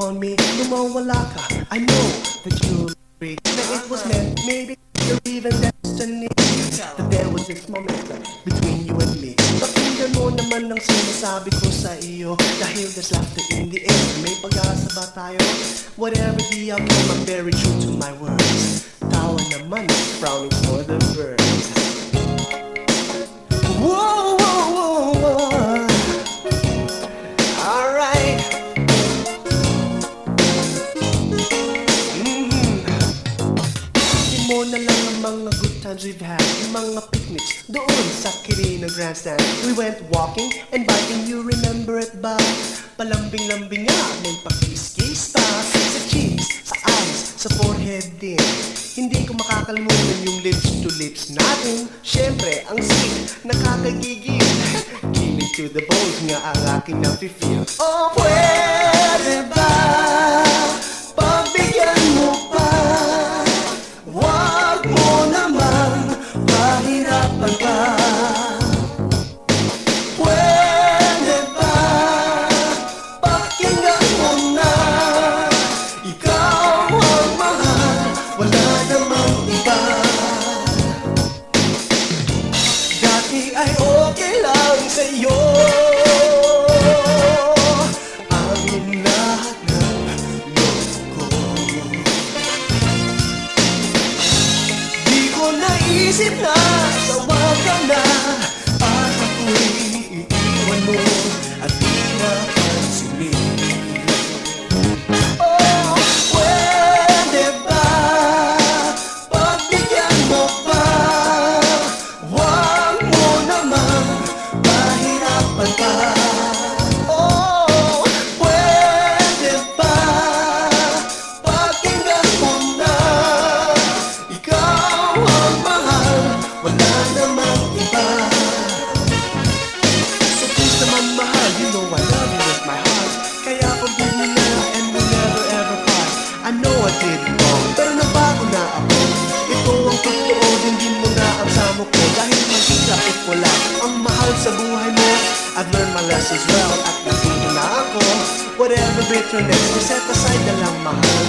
on me, lumawala ka. I know that you'll agree that it was meant, maybe you're even destiny, that there was this moment between you and me. Pakinggan mo naman ang sinasabi ko sa iyo, dahil there's laughter in the air. May pag-asa ba tayo? Whatever the outcome, I'm very true to my words. Tawa naman, frowning for the birds. Whoa, whoa, whoa, whoa. Alright. Hindi mo na lang ang mga good times we've had, yung mga picnics doon sa Quirino Grandstand. We went walking and biking, you remember it ba? Palambing-lambing nga, may pakis-kis pa sa cheeks, sa eyes, sa forehead din. Hindi ko makakalimutan yung lips to lips natin. Siyempre, ang sweet, nakakagigil. Killing to the bones nga ang aking nafe-feel. Oh, pwede ba pagbigyan mo pa? Wag mo naman mahirapan pa. Pwede ba pakinggan mo na? Ikaw ang mahal, wala namang iba. Dati ay okay lang sa'yo ang lahat ng loob ko. Di ko naisip na sawa ka na, at ako'y iiwan mo at di napansinin. Oh, pwede ba pagbigyan mo pa? Wag mo naman mahirapan pa. Oh, pwede ba pakinggan mo na? Ikaw ang mahal, wala namang iba. So please naman mahal, you know I love you with my heart. Kaya forgive me now and we'll never ever part. I know I did wrong, pero nabago na ako. Ito ang totoo, hindi mo na ang samo ko. Dahil mahirap if wala ang mahal sa buhay mo. I've learned my lessons well at nandito na ako. Whatever bitterness, we set aside na lang mahal.